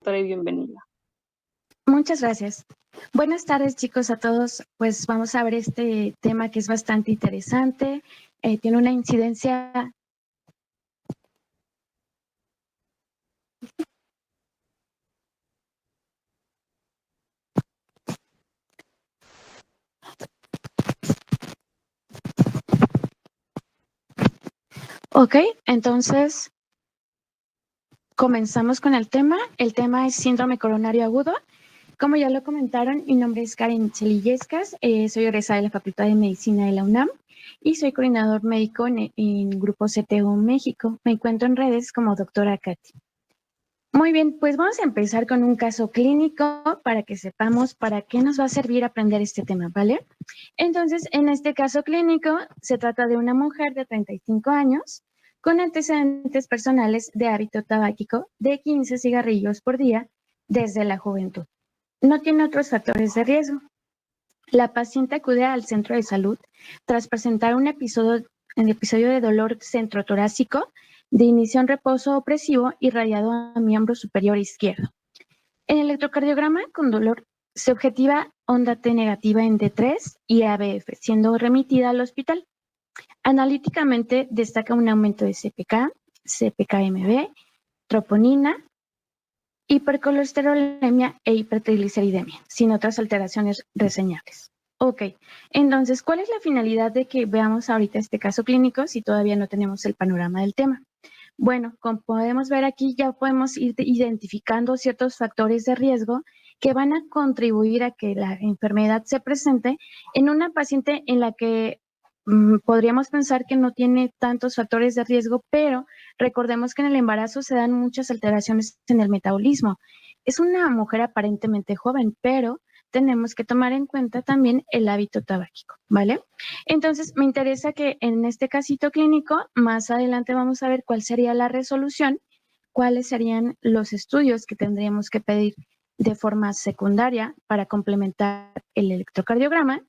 doctora, y bienvenida. Muchas gracias. Buenas tardes, chicos, a todos. Pues vamos a ver este tema que es bastante interesante. Tiene una incidencia. Ok, entonces comenzamos con el tema. El tema es síndrome coronario agudo. Como ya lo comentaron, mi nombre es Karen Chelillescas, soy egresada de la Facultad de Medicina de la UNAM y soy coordinador médico en Grupo CTU México. Me encuentro en redes como doctora Katy. Muy bien, pues vamos a empezar con un caso clínico para que sepamos para qué nos va a servir aprender este tema, ¿vale? Entonces, en este caso clínico, se trata de una mujer de 35 años con antecedentes personales de hábito tabáquico de 15 cigarrillos por día desde la juventud. No tiene otros factores de riesgo. La paciente acude al centro de salud tras presentar un episodio de dolor centrotorácico de inicio en reposo opresivo irradiado a miembro superior izquierdo. En el electrocardiograma con dolor se objetiva onda T negativa en D3 y ABF, siendo remitida al hospital. Analíticamente destaca un aumento de CPK, CPK-MB, troponina, hipercolesterolemia e hipertrigliceridemia, sin otras alteraciones reseñables. Ok, entonces, ¿cuál es la finalidad de que veamos ahorita este caso clínico si todavía no tenemos el panorama del tema? Bueno, como podemos ver aquí, ya podemos ir identificando ciertos factores de riesgo que van a contribuir a que la enfermedad se presente en una paciente en la que podríamos pensar que no tiene tantos factores de riesgo, pero recordemos que en el embarazo se dan muchas alteraciones en el metabolismo. Es una mujer aparentemente joven, pero tenemos que tomar en cuenta también el hábito tabáquico, ¿vale? Entonces, me interesa que en este casito clínico, más adelante vamos a ver cuál sería la resolución, cuáles serían los estudios que tendríamos que pedir de forma secundaria para complementar el electrocardiograma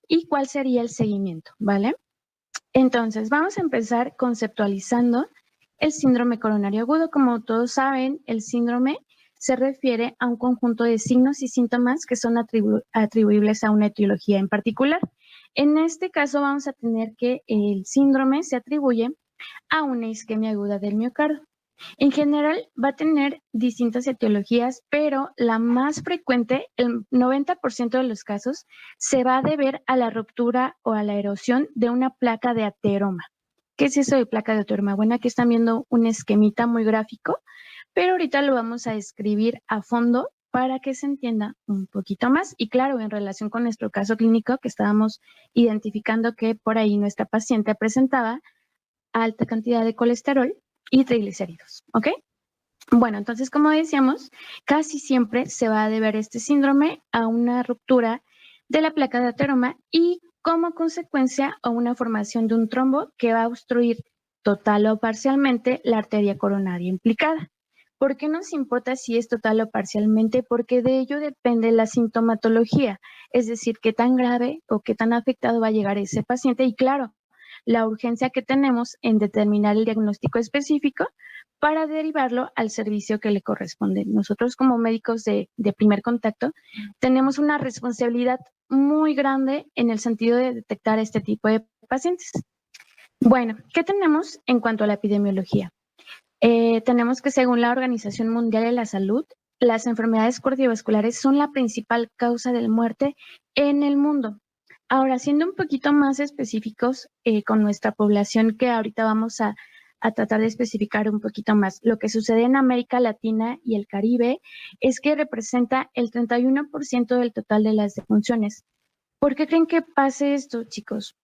y cuál sería el seguimiento, ¿vale? Entonces, vamos a empezar conceptualizando el síndrome coronario agudo. Como todos saben, el síndrome se refiere a un conjunto de signos y síntomas que son atribuibles a una etiología en particular. En este caso vamos a tener que el síndrome se atribuye a una isquemia aguda del miocardio. En general va a tener distintas etiologías, pero la más frecuente, el 90% de los casos, se va a deber a la ruptura o a la erosión de una placa de ateroma. ¿Qué es eso de placa de ateroma? Bueno, aquí están viendo un esquemita muy gráfico, pero ahorita lo vamos a describir a fondo para que se entienda un poquito más. Y claro, en relación con nuestro caso clínico que estábamos identificando que por ahí nuestra paciente presentaba alta cantidad de colesterol y triglicéridos, ¿ok? Bueno, entonces, como decíamos, casi siempre se va a deber este síndrome a una ruptura de la placa de ateroma y como consecuencia a una formación de un trombo que va a obstruir total o parcialmente la arteria coronaria implicada. ¿Por qué nos importa si es total o parcialmente? Porque de ello depende la sintomatología, es decir, qué tan grave o qué tan afectado va a llegar ese paciente y claro, la urgencia que tenemos en determinar el diagnóstico específico para derivarlo al servicio que le corresponde. Nosotros como médicos de primer contacto tenemos una responsabilidad muy grande en el sentido de detectar este tipo de pacientes. Bueno, ¿qué tenemos en cuanto a la epidemiología? Tenemos que según la Organización Mundial de la Salud, las enfermedades cardiovasculares son la principal causa de muerte en el mundo. Ahora, siendo un poquito más específicos con nuestra población, que ahorita vamos a tratar de especificar un poquito más, lo que sucede en América Latina y el Caribe es que representa el 31% del total de las defunciones. ¿Por qué creen que pase esto, chicos?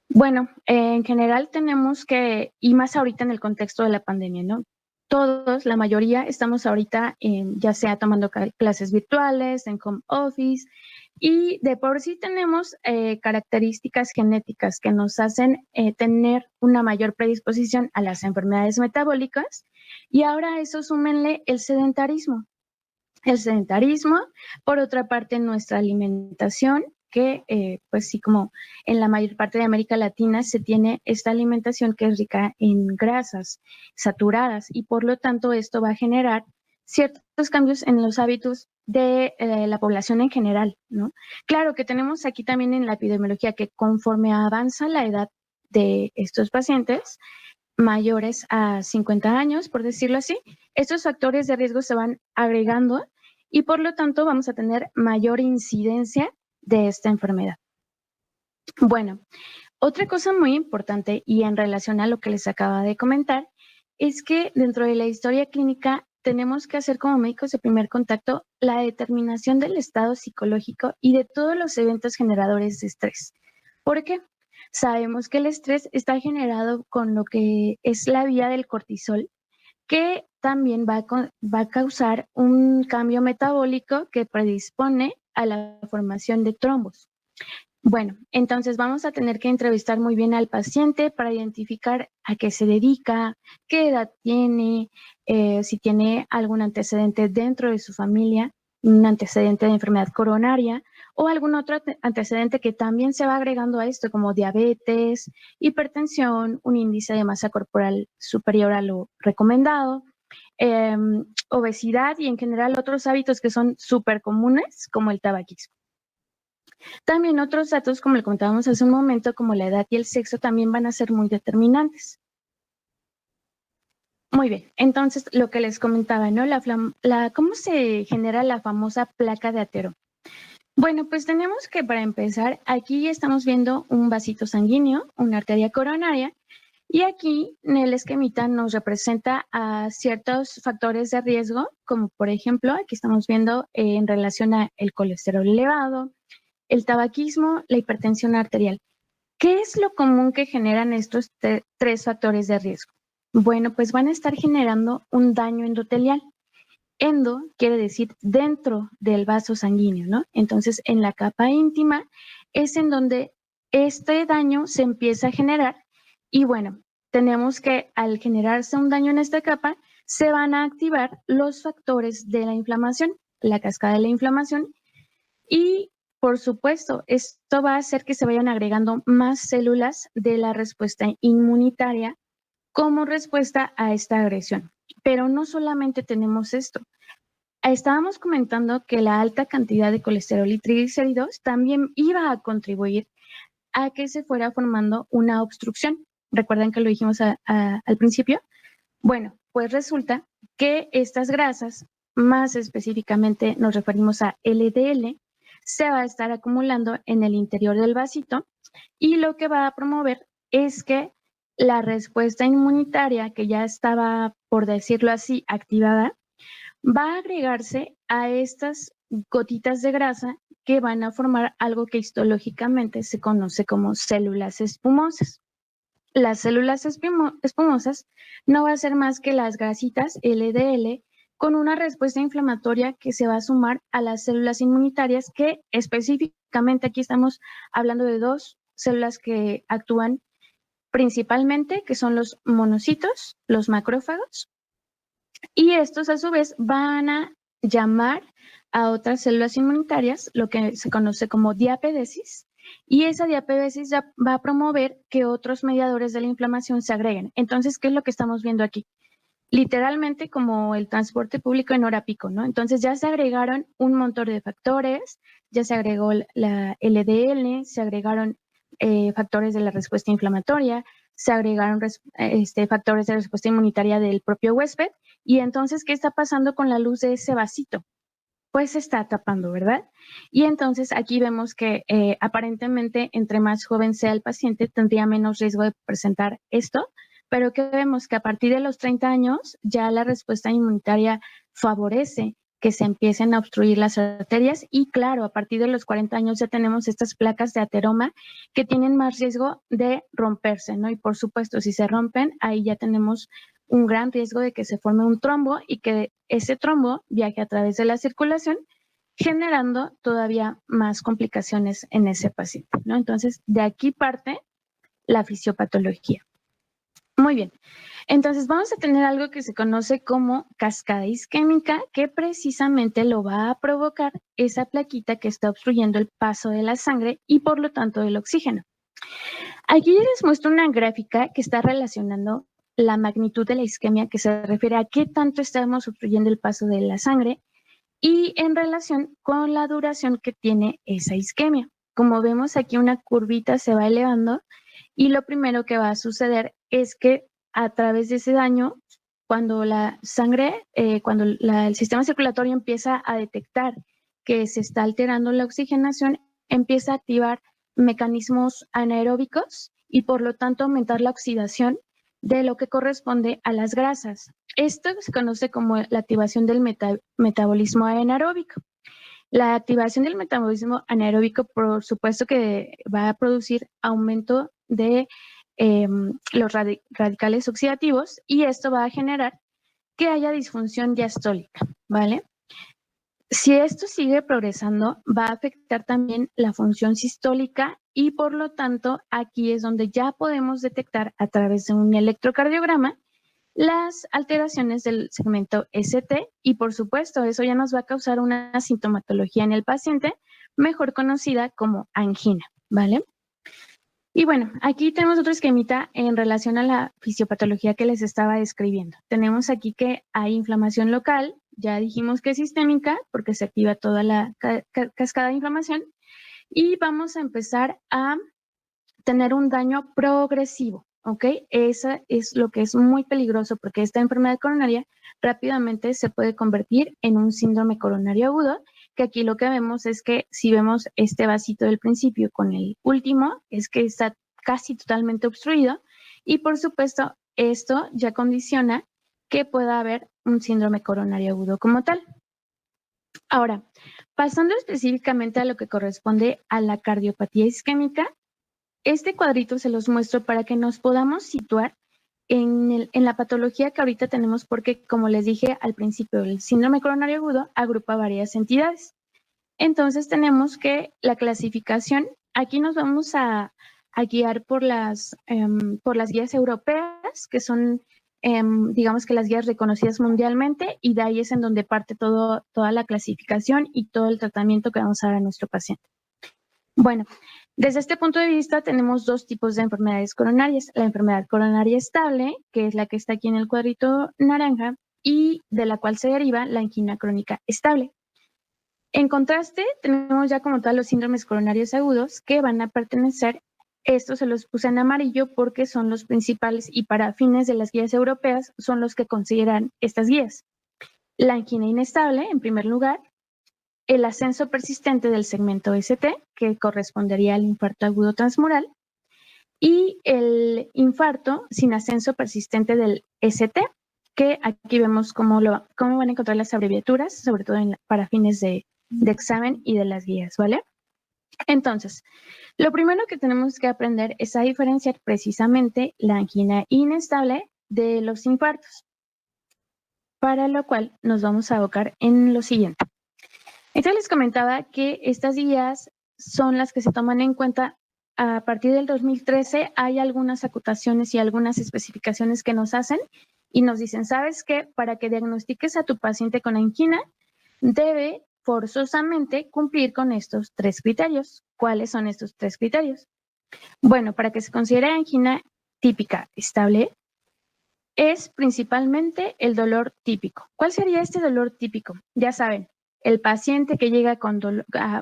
Bueno, en general tenemos que, y más ahorita en el contexto de la pandemia, ¿no? Todos, la mayoría, estamos ahorita ya sea tomando clases virtuales, en home office, y de por sí tenemos características genéticas que nos hacen tener una mayor predisposición a las enfermedades metabólicas, y ahora a eso súmenle el sedentarismo. El sedentarismo, por otra parte, nuestra alimentación, que pues sí, como en la mayor parte de América Latina se tiene esta alimentación que es rica en grasas saturadas y por lo tanto esto va a generar ciertos estos cambios en los hábitos de la población en general, ¿no? Claro que tenemos aquí también en la epidemiología que conforme avanza la edad de estos pacientes mayores a 50 años, por decirlo así, estos factores de riesgo se van agregando y por lo tanto vamos a tener mayor incidencia de esta enfermedad. Bueno, otra cosa muy importante y en relación a lo que les acaba de comentar es que dentro de la historia clínica tenemos que hacer como médicos de primer contacto la determinación del estado psicológico y de todos los eventos generadores de estrés. ¿Por qué? Sabemos que el estrés está generado con lo que es la vía del cortisol, que también va a causar un cambio metabólico que predispone a la formación de trombos. Bueno, entonces vamos a tener que entrevistar muy bien al paciente para identificar a qué se dedica, qué edad tiene, si tiene algún antecedente dentro de su familia, un antecedente de enfermedad coronaria o algún otro antecedente que también se va agregando a esto, como diabetes, hipertensión, un índice de masa corporal superior a lo recomendado, obesidad y en general otros hábitos que son súper comunes, como el tabaquismo. También otros datos, como le contábamos hace un momento, como la edad y el sexo, también van a ser muy determinantes. Muy bien, entonces lo que les comentaba, ¿no? ¿Cómo se genera la famosa placa de atero? Bueno, pues tenemos que para empezar, aquí estamos viendo un vasito sanguíneo, una arteria coronaria, y aquí en el esquemita nos representa a ciertos factores de riesgo, como por ejemplo, aquí estamos viendo en relación a el colesterol elevado, el tabaquismo, la hipertensión arterial. ¿Qué es lo común que generan estos tres factores de riesgo? Bueno, pues van a estar generando un daño endotelial. Endo quiere decir dentro del vaso sanguíneo, ¿no? Entonces, en la capa íntima es en donde este daño se empieza a generar y bueno, tenemos que al generarse un daño en esta capa, se van a activar los factores de la inflamación, la cascada de la inflamación y por supuesto, esto va a hacer que se vayan agregando más células de la respuesta inmunitaria como respuesta a esta agresión. Pero no solamente tenemos esto. Estábamos comentando que la alta cantidad de colesterol y triglicéridos también iba a contribuir a que se fuera formando una obstrucción. ¿Recuerdan que lo dijimos al principio? Bueno, pues resulta que estas grasas, más específicamente nos referimos a LDL, se va a estar acumulando en el interior del vasito y lo que va a promover es que la respuesta inmunitaria que ya estaba, por decirlo así, activada, va a agregarse a estas gotitas de grasa que van a formar algo que histológicamente se conoce como células espumosas. Las células espumosas no va a ser más que las grasitas LDL con una respuesta inflamatoria que se va a sumar a las células inmunitarias que específicamente aquí estamos hablando de dos células que actúan principalmente, que son los monocitos, los macrófagos, y estos a su vez van a llamar a otras células inmunitarias, lo que se conoce como diapedesis, y esa diapedesis va a promover que otros mediadores de la inflamación se agreguen. Entonces, ¿qué es lo que estamos viendo aquí? Literalmente como el transporte público en hora pico, ¿no? Entonces ya se agregaron un montón de factores, ya se agregó la LDL, se agregaron factores de la respuesta inflamatoria, se agregaron factores de respuesta inmunitaria del propio huésped. Y entonces, ¿qué está pasando con la luz de ese vasito? Pues se está tapando, ¿verdad? Y entonces aquí vemos que aparentemente entre más joven sea el paciente tendría menos riesgo de presentar esto, pero que vemos que a partir de los 30 años ya la respuesta inmunitaria favorece que se empiecen a obstruir las arterias y claro, a partir de los 40 años ya tenemos estas placas de ateroma que tienen más riesgo de romperse, ¿no? Y por supuesto, si se rompen, ahí ya tenemos un gran riesgo de que se forme un trombo y que ese trombo viaje a través de la circulación, generando todavía más complicaciones en ese paciente, ¿no? Entonces, de aquí parte la fisiopatología. Muy bien. Entonces, vamos a tener algo que se conoce como cascada isquémica, que precisamente lo va a provocar esa plaquita que está obstruyendo el paso de la sangre y por lo tanto del oxígeno. Aquí les muestro una gráfica que está relacionando la magnitud de la isquemia, que se refiere a qué tanto estamos obstruyendo el paso de la sangre, y en relación con la duración que tiene esa isquemia. Como vemos aquí, una curvita se va elevando y lo primero que va a suceder es que a través de ese daño, cuando la sangre, el sistema circulatorio empieza a detectar que se está alterando la oxigenación, empieza a activar mecanismos anaeróbicos y por lo tanto aumentar la oxidación de lo que corresponde a las grasas. Esto se conoce como la activación del metabolismo anaeróbico. La activación del metabolismo anaeróbico, por supuesto que va a producir aumento de los radicales oxidativos y esto va a generar que haya disfunción diastólica, ¿vale? Si esto sigue progresando, va a afectar también la función sistólica y por lo tanto aquí es donde ya podemos detectar a través de un electrocardiograma las alteraciones del segmento ST y por supuesto eso ya nos va a causar una sintomatología en el paciente mejor conocida como angina, ¿vale? Y bueno, aquí tenemos otro esquemita en relación a la fisiopatología que les estaba describiendo. Tenemos aquí que hay inflamación local, ya dijimos que es sistémica porque se activa toda la cascada de inflamación y vamos a empezar a tener un daño progresivo, ¿ok? Eso es lo que es muy peligroso porque esta enfermedad coronaria rápidamente se puede convertir en un síndrome coronario agudo, que aquí lo que vemos es que si vemos este vasito del principio con el último, es que está casi totalmente obstruido y por supuesto esto ya condiciona que pueda haber un síndrome coronario agudo como tal. Ahora, pasando específicamente a lo que corresponde a la cardiopatía isquémica, este cuadrito se los muestro para que nos podamos situar en la patología que ahorita tenemos porque, como les dije al principio, el síndrome coronario agudo agrupa varias entidades. Entonces tenemos que la clasificación, aquí nos vamos a guiar por las guías europeas, que son, digamos que las guías reconocidas mundialmente, y de ahí es en donde parte toda la clasificación y todo el tratamiento que vamos a dar a nuestro paciente. Bueno, desde este punto de vista tenemos dos tipos de enfermedades coronarias. La enfermedad coronaria estable, que es la que está aquí en el cuadrito naranja, y de la cual se deriva la angina crónica estable. En contraste, tenemos ya como tal los síndromes coronarios agudos que van a pertenecer, estos se los puse en amarillo porque son los principales y para fines de las guías europeas son los que consideran estas guías. La angina inestable, en primer lugar, el ascenso persistente del segmento ST, que correspondería al infarto agudo transmural, y el infarto sin ascenso persistente del ST, que aquí vemos cómo van a encontrar las abreviaturas, sobre todo para fines de examen y de las guías, ¿vale? Entonces, lo primero que tenemos que aprender es a diferenciar precisamente la angina inestable de los infartos, para lo cual nos vamos a abocar en lo siguiente. Entonces les comentaba que estas guías son las que se toman en cuenta a partir del 2013. Hay algunas acotaciones y algunas especificaciones que nos hacen y nos dicen, ¿sabes qué? Para que diagnostiques a tu paciente con angina, debe forzosamente cumplir con estos 3 criterios. ¿Cuáles son estos 3 criterios? Bueno, para que se considere angina típica estable, es principalmente el dolor típico. ¿Cuál sería este dolor típico? Ya saben, el paciente que llega con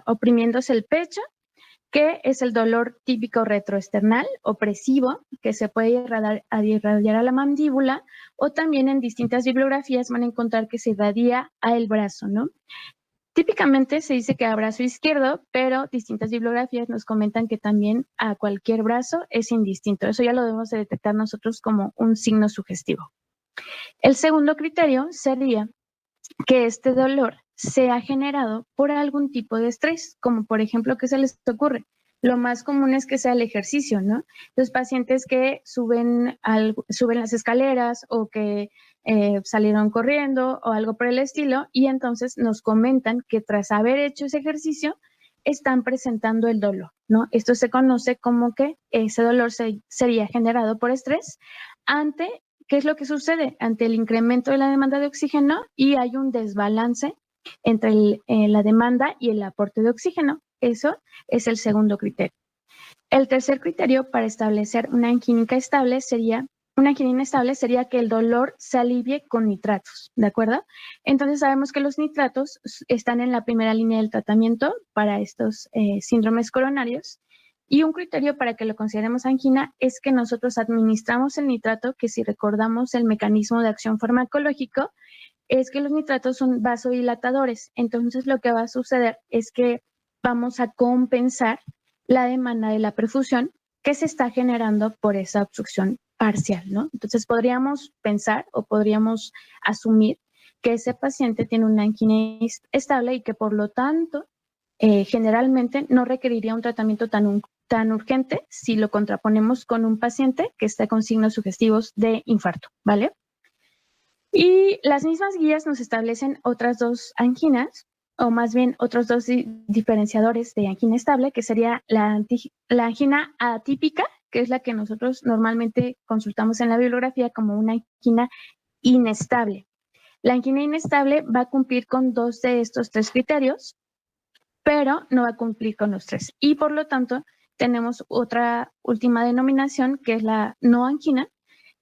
oprimiéndose el pecho, que es el dolor típico retroesternal opresivo, que se puede irradiar a la mandíbula, o también en distintas bibliografías van a encontrar que se irradia al brazo, ¿no? Típicamente se dice que a brazo izquierdo, pero distintas bibliografías nos comentan que también a cualquier brazo es indistinto. Eso ya lo debemos de detectar nosotros como un signo sugestivo. El segundo criterio sería que este dolor sea generado por algún tipo de estrés, como por ejemplo, ¿qué se les ocurre? Lo más común es que sea el ejercicio, ¿no? Los pacientes que suben las escaleras o que salieron corriendo o algo por el estilo y entonces nos comentan que tras haber hecho ese ejercicio están presentando el dolor, ¿no? Esto se conoce como que ese dolor sería generado por estrés ante, ¿qué es lo que sucede? Ante el incremento de la demanda de oxígeno y hay un desbalance entre la demanda y el aporte de oxígeno. Eso es el segundo criterio. El tercer criterio para establecer una angínica estable sería una angina inestable sería que el dolor se alivie con nitratos, ¿de acuerdo? Entonces sabemos que los nitratos están en la primera línea del tratamiento para estos síndromes coronarios. Y un criterio para que lo consideremos angina es que nosotros administramos el nitrato, que si recordamos el mecanismo de acción farmacológico, es que los nitratos son vasodilatadores. Entonces lo que va a suceder es que vamos a compensar la demanda de la perfusión que se está generando por esa obstrucción parcial, ¿no? Entonces podríamos pensar o podríamos asumir que ese paciente tiene una angina estable y que por lo tanto generalmente no requeriría un tratamiento tan urgente si lo contraponemos con un paciente que está con signos sugestivos de infarto, ¿vale? Y las mismas guías nos establecen otras dos anginas, o más bien otros dos diferenciadores de angina estable, que sería la angina atípica, que es la que nosotros normalmente consultamos en la bibliografía como una angina inestable. La angina inestable va a cumplir con 2 de estos 3 criterios, pero no va a cumplir con los 3. Y por lo tanto, tenemos otra última denominación, que es la no angina,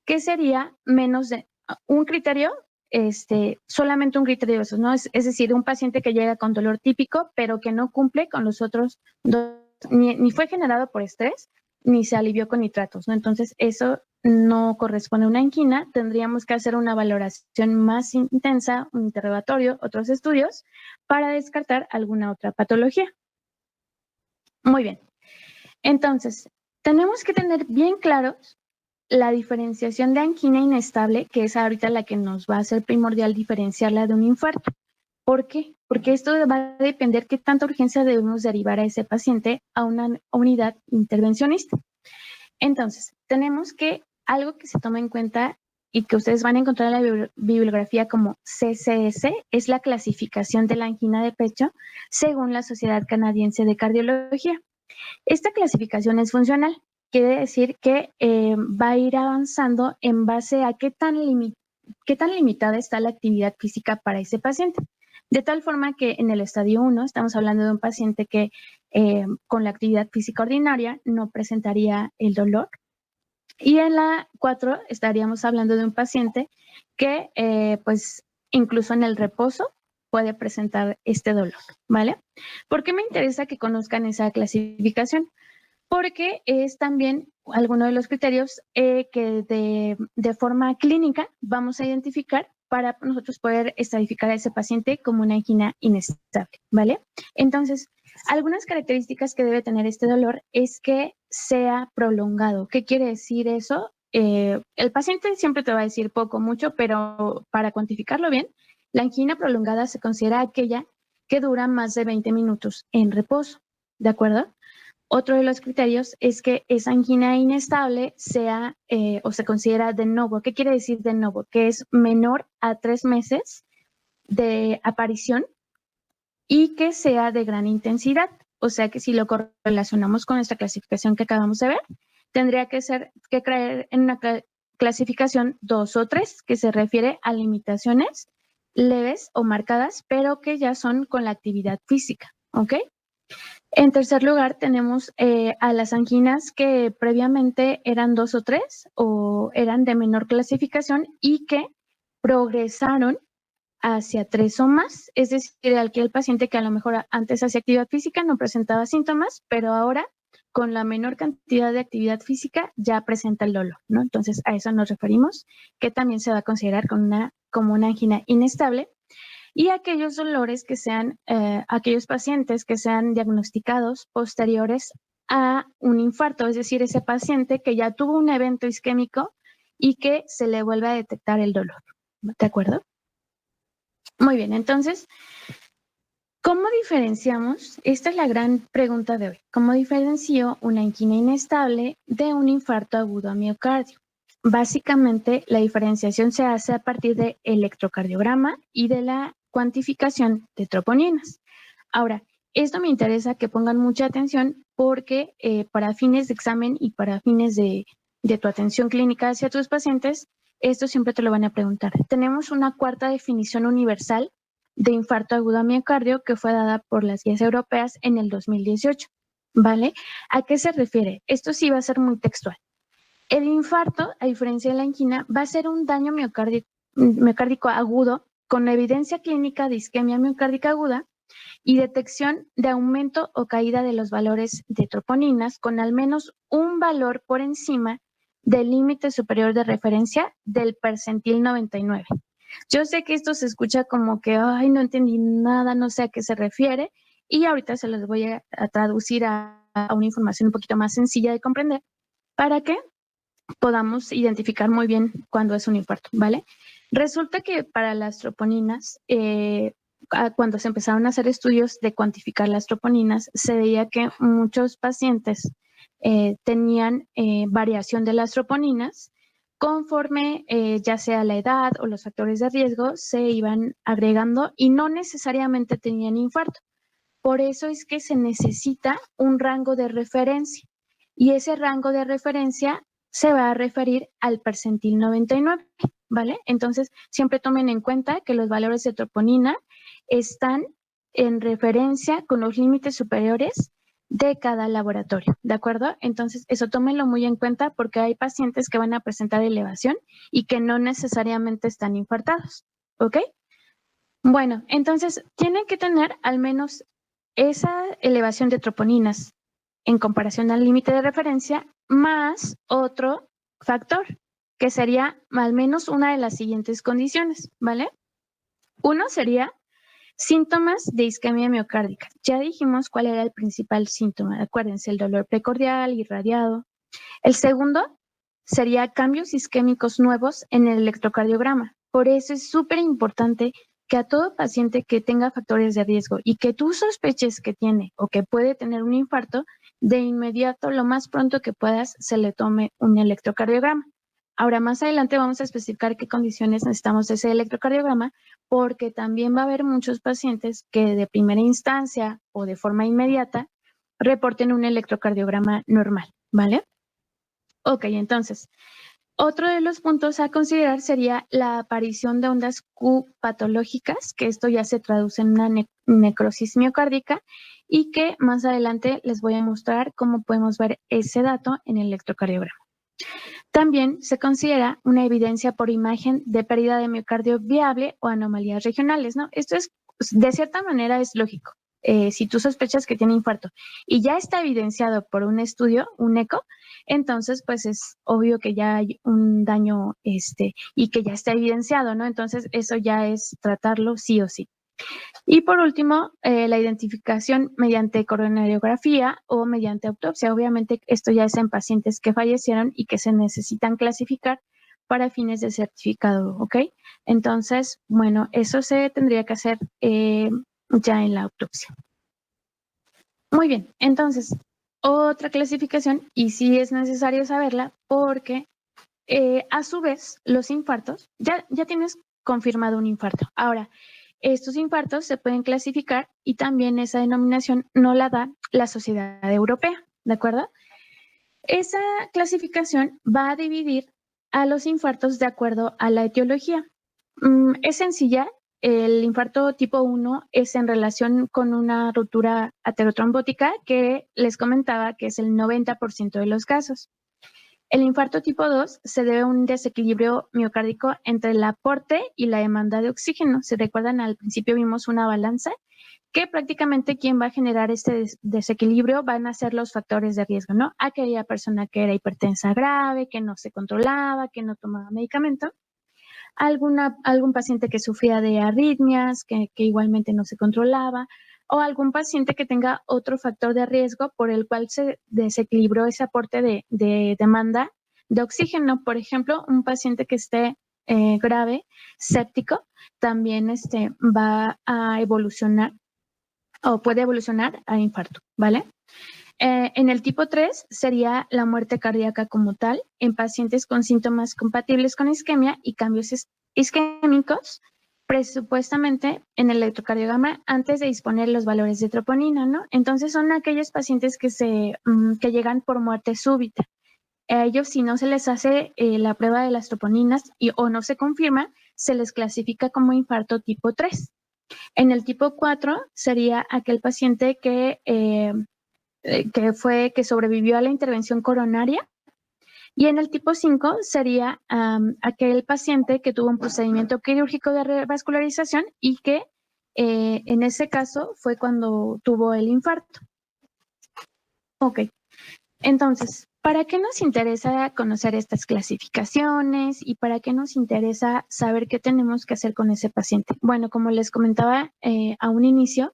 que sería menos de un criterio, solamente un criterio de esos, ¿no? Es decir, un paciente que llega con dolor típico, pero que no cumple con los otros dos, ni fue generado por estrés, ni se alivió con nitratos, ¿no? Entonces, eso no corresponde a una angina. Tendríamos que hacer una valoración más intensa, un interrogatorio, otros estudios, para descartar alguna otra patología. Muy bien. Entonces, tenemos que tener bien claros la diferenciación de angina inestable, que es ahorita la que nos va a hacer primordial diferenciarla de un infarto. ¿Por qué? Porque esto va a depender qué tanta urgencia debemos derivar a ese paciente a una unidad intervencionista. Entonces, tenemos que algo que se toma en cuenta y que ustedes van a encontrar en la bibliografía como CCS es la clasificación de la angina de pecho según la Sociedad Canadiense de Cardiología. Esta clasificación es funcional. Quiere decir que va a ir avanzando en base a qué tan limitada está la actividad física para ese paciente. De tal forma que en el estadio 1 estamos hablando de un paciente que con la actividad física ordinaria no presentaría el dolor. Y en la 4 estaríamos hablando de un paciente que pues incluso en el reposo puede presentar este dolor, ¿vale? ¿Por qué me interesa que conozcan esa clasificación? Porque es también alguno de los criterios que de forma clínica vamos a identificar para nosotros poder estadificar a ese paciente como una angina inestable, ¿vale? Entonces, algunas características que debe tener este dolor es que sea prolongado. ¿Qué quiere decir eso? El paciente siempre te va a decir poco, mucho, pero para cuantificarlo bien, la angina prolongada se considera aquella que dura más de 20 minutos en reposo, ¿de acuerdo? Otro de los criterios es que esa angina inestable sea o se considera de novo. ¿Qué quiere decir de novo? Que es menor a 3 meses de aparición y que sea de gran intensidad. O sea que si lo correlacionamos con esta clasificación que acabamos de ver, tendría que caer en una clasificación 2 o 3, que se refiere a limitaciones leves o marcadas, pero que ya son con la actividad física, ¿ok? En tercer lugar, tenemos a las anginas que previamente eran 2 o 3 o eran de menor clasificación y que progresaron hacia 3 o más, es decir, aquel paciente que a lo mejor antes hacía actividad física no presentaba síntomas, pero ahora con la menor cantidad de actividad física ya presenta el dolor, ¿no? Entonces a eso nos referimos, que también se va a considerar como una angina inestable. Y aquellos dolores que sean, aquellos pacientes que sean diagnosticados posteriores a un infarto, es decir, ese paciente que ya tuvo un evento isquémico y que se le vuelve a detectar el dolor. ¿De acuerdo? Muy bien, entonces, ¿cómo diferenciamos? Esta es la gran pregunta de hoy. ¿Cómo diferencio una angina inestable de un infarto agudo a miocardio? Básicamente, la diferenciación se hace a partir de electrocardiograma y de la cuantificación de troponinas. Ahora, esto me interesa que pongan mucha atención porque para fines de examen y para fines de tu atención clínica hacia tus pacientes, esto siempre te lo van a preguntar. Tenemos una cuarta definición universal de infarto agudo a miocardio que fue dada por las guías europeas en el 2018, ¿vale? ¿A qué se refiere? Esto sí va a ser muy textual. El infarto, a diferencia de la angina, va a ser un daño miocárdico agudo con evidencia clínica de isquemia miocárdica aguda y detección de aumento o caída de los valores de troponinas con al menos un valor por encima del límite superior de referencia del percentil 99. Yo sé que esto se escucha como que, ay, no entendí nada, no sé a qué se refiere, y ahorita se los voy a traducir a una información un poquito más sencilla de comprender para que podamos identificar muy bien cuándo es un infarto, ¿vale? Resulta que para las troponinas, cuando se empezaron a hacer estudios de cuantificar las troponinas, se veía que muchos pacientes tenían variación de las troponinas conforme ya sea la edad o los factores de riesgo se iban agregando y no necesariamente tenían infarto. Por eso es que se necesita un rango de referencia y ese rango de referencia se va a referir al percentil 99, ¿vale? Entonces, siempre tomen en cuenta que los valores de troponina están en referencia con los límites superiores de cada laboratorio, ¿de acuerdo? Entonces, eso tómenlo muy en cuenta porque hay pacientes que van a presentar elevación y que no necesariamente están infartados, ¿ok? Bueno, entonces tienen que tener al menos esa elevación de troponinas en comparación al límite de referencia más otro factor, que sería al menos una de las siguientes condiciones, ¿vale? Uno sería síntomas de isquemia miocárdica. Ya dijimos cuál era el principal síntoma, acuérdense, el dolor precordial, irradiado. El segundo sería cambios isquémicos nuevos en el electrocardiograma. Por eso es súper importante que a todo paciente que tenga factores de riesgo y que tú sospeches que tiene o que puede tener un infarto, de inmediato, lo más pronto que puedas, se le tome un electrocardiograma. Ahora, más adelante vamos a especificar qué condiciones necesitamos de ese electrocardiograma, porque también va a haber muchos pacientes que de primera instancia o de forma inmediata reporten un electrocardiograma normal, ¿vale? Ok, entonces, otro de los puntos a considerar sería la aparición de ondas Q patológicas, que esto ya se traduce en una necrosis miocárdica y que más adelante les voy a mostrar cómo podemos ver ese dato en el electrocardiograma. También se considera una evidencia por imagen de pérdida de miocardio viable o anomalías regionales, ¿no? Esto es, de cierta manera, es lógico. Si tú sospechas que tiene infarto y ya está evidenciado por un estudio, un eco, entonces pues es obvio que ya hay un daño y que ya está evidenciado, ¿no? Entonces eso ya es tratarlo sí o sí. Y por último, la identificación mediante coronariografía o mediante autopsia. Obviamente esto ya es en pacientes que fallecieron y que se necesitan clasificar para fines de certificado, ¿ok? Entonces, bueno, eso se tendría que hacer ya en la autopsia. Muy bien, entonces, otra clasificación, y sí es necesario saberla porque a su vez los infartos, ya tienes confirmado un infarto. Ahora, estos infartos se pueden clasificar y también esa denominación no la da la Sociedad Europea, ¿de acuerdo? Esa clasificación va a dividir a los infartos de acuerdo a la etiología. Es sencilla. El infarto tipo 1 es en relación con una ruptura aterotrombótica que les comentaba que es el 90% de los casos. El infarto tipo 2 se debe a un desequilibrio miocárdico entre el aporte y la demanda de oxígeno. Si recuerdan, al principio vimos una balanza que prácticamente quien va a generar este desequilibrio van a ser los factores de riesgo, ¿no? Aquella persona que era hipertensa grave, que no se controlaba, que no tomaba medicamento. Algún paciente que sufría de arritmias, que igualmente no se controlaba, o algún paciente que tenga otro factor de riesgo por el cual se desequilibró ese aporte de demanda de oxígeno. Por ejemplo, un paciente que esté grave, séptico, también va a evolucionar o puede evolucionar a infarto, ¿vale? En el tipo 3 sería la muerte cardíaca como tal en pacientes con síntomas compatibles con isquemia y cambios isquémicos, presupuestamente en el electrocardiograma antes de disponer los valores de troponina, ¿no? Entonces son aquellos pacientes que llegan por muerte súbita. A ellos, si no se les hace la prueba de las troponinas o no se confirma, se les clasifica como infarto tipo 3. En el tipo 4 sería aquel paciente que sobrevivió a la intervención coronaria Y en el tipo 5 sería aquel paciente que tuvo un procedimiento quirúrgico de revascularización y que en ese caso fue cuando tuvo el infarto. Ok, entonces, ¿para qué nos interesa conocer estas clasificaciones y para qué nos interesa saber qué tenemos que hacer con ese paciente? Bueno, como les comentaba a un inicio,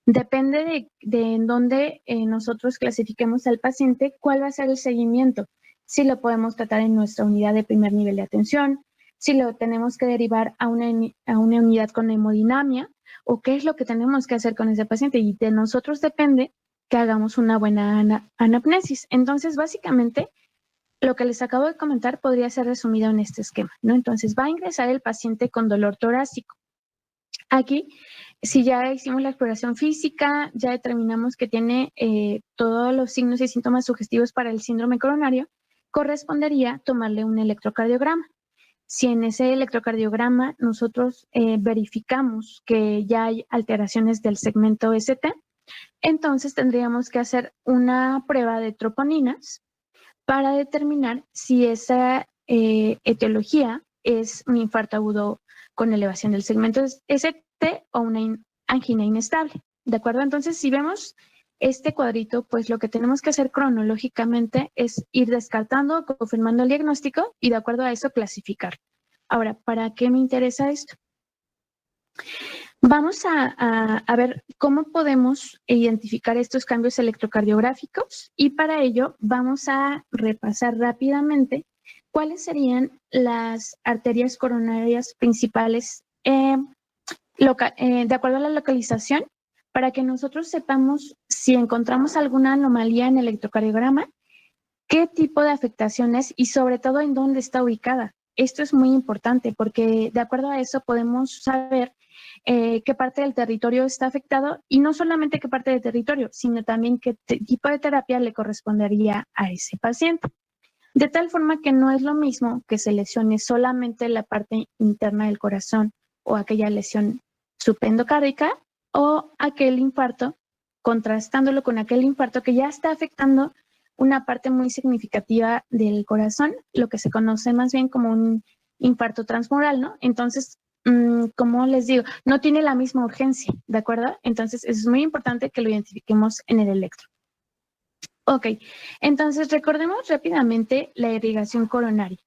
depende de en dónde nosotros clasifiquemos al paciente, cuál va a ser el seguimiento. Si lo podemos tratar en nuestra unidad de primer nivel de atención, si lo tenemos que derivar a una unidad con hemodinamia o qué es lo que tenemos que hacer con ese paciente. Y de nosotros depende que hagamos una buena anamnesis. Entonces, básicamente, lo que les acabo de comentar podría ser resumido en este esquema, ¿no? Entonces, va a ingresar el paciente con dolor torácico. Aquí, si ya hicimos la exploración física, ya determinamos que tiene todos los signos y síntomas sugestivos para el síndrome coronario, correspondería tomarle un electrocardiograma. Si en ese electrocardiograma nosotros verificamos que ya hay alteraciones del segmento ST, entonces tendríamos que hacer una prueba de troponinas para determinar si esa etiología es un infarto agudo con elevación del segmento ST o una angina inestable. ¿De acuerdo? Entonces, si vemos este cuadrito, pues lo que tenemos que hacer cronológicamente es ir descartando, confirmando el diagnóstico y de acuerdo a eso clasificar. Ahora, ¿para qué me interesa esto? Vamos a ver cómo podemos identificar estos cambios electrocardiográficos y para ello vamos a repasar rápidamente cuáles serían las arterias coronarias principales de acuerdo a la localización para que nosotros sepamos si encontramos alguna anomalía en el electrocardiograma, qué tipo de afectaciones y sobre todo en dónde está ubicada. Esto es muy importante porque de acuerdo a eso podemos saber qué parte del territorio está afectado y no solamente qué parte del territorio, sino también qué tipo de terapia le correspondería a ese paciente. De tal forma que no es lo mismo que se lesione solamente la parte interna del corazón o aquella lesión subendocárdica o aquel infarto, contrastándolo con aquel infarto que ya está afectando una parte muy significativa del corazón, lo que se conoce más bien como un infarto transmural, ¿no? Entonces, como les digo, no tiene la misma urgencia, ¿de acuerdo? Entonces, es muy importante que lo identifiquemos en el electro. Ok, entonces recordemos rápidamente la irrigación coronaria.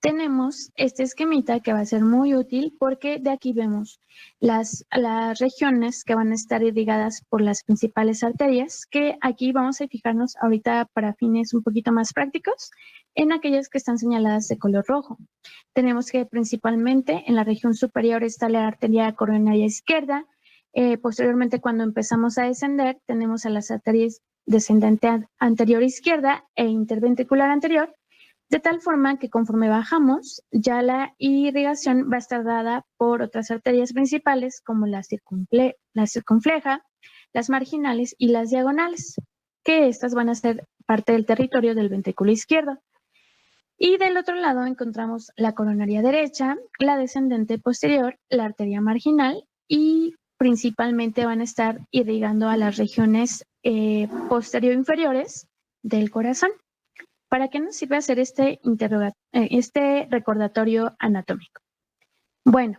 Tenemos este esquemita que va a ser muy útil porque de aquí vemos las regiones que van a estar irrigadas por las principales arterias, que aquí vamos a fijarnos ahorita para fines un poquito más prácticos en aquellas que están señaladas de color rojo. Tenemos que principalmente en la región superior está la arteria coronaria izquierda. Posteriormente, cuando empezamos a descender, tenemos a las arterias descendente anterior izquierda e interventricular anterior, de tal forma que conforme bajamos, ya la irrigación va a estar dada por otras arterias principales como la circunfleja, las marginales y las diagonales, que estas van a ser parte del territorio del ventrículo izquierdo. Y del otro lado encontramos la coronaria derecha, la descendente posterior, la arteria marginal y principalmente van a estar irrigando a las regiones posterior inferiores del corazón. ¿Para qué nos sirve hacer este recordatorio anatómico? Bueno,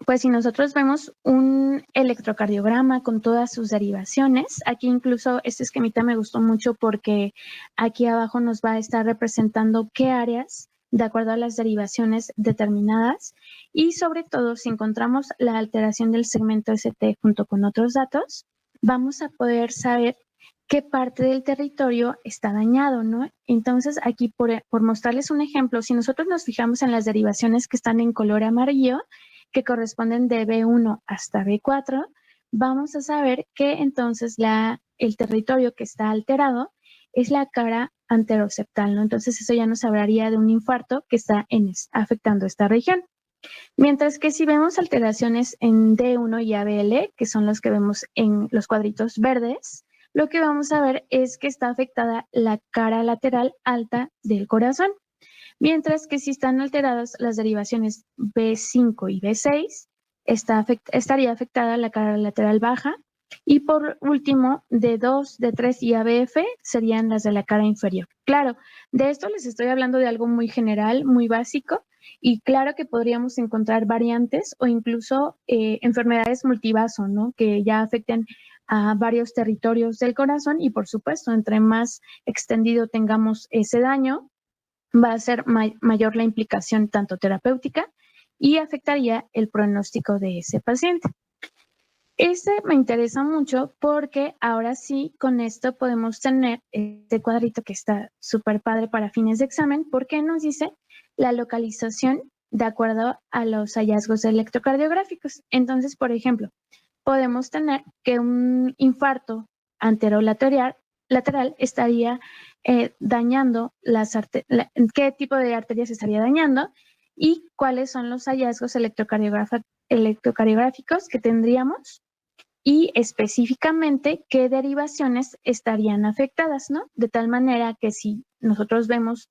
pues si nosotros vemos un electrocardiograma con todas sus derivaciones, aquí incluso este esquemita me gustó mucho porque aquí abajo nos va a estar representando qué áreas de acuerdo a las derivaciones determinadas y sobre todo si encontramos la alteración del segmento ST junto con otros datos, vamos a poder saber qué parte del territorio está dañado, ¿no? Entonces aquí por mostrarles un ejemplo, si nosotros nos fijamos en las derivaciones que están en color amarillo, que corresponden de B1 hasta B4, vamos a saber que entonces el territorio que está alterado es la cara anteroseptal, ¿no? Entonces eso ya nos hablaría de un infarto que está afectando esta región. Mientras que si vemos alteraciones en D1 y ABL, que son los que vemos en los cuadritos verdes, lo que vamos a ver es que está afectada la cara lateral alta del corazón. Mientras que si están alteradas las derivaciones B5 y B6, estaría afectada la cara lateral baja, Y por último, D2, D3 y ABF serían las de la cara inferior. Claro, de esto les estoy hablando de algo muy general, muy básico, y claro que podríamos encontrar variantes o incluso enfermedades multivaso, ¿no? Que ya afecten a varios territorios del corazón y por supuesto, entre más extendido tengamos ese daño, va a ser mayor la implicación tanto terapéutica y afectaría el pronóstico de ese paciente. Este me interesa mucho porque ahora sí, con esto podemos tener este cuadrito que está súper padre para fines de examen, porque nos dice la localización de acuerdo a los hallazgos electrocardiográficos. Entonces, por ejemplo, podemos tener que un infarto anterolateral estaría dañando qué tipo de arterias estaría dañando y cuáles son los hallazgos electrocardiográficos que tendríamos y específicamente qué derivaciones estarían afectadas, ¿no? De tal manera que si nosotros vemos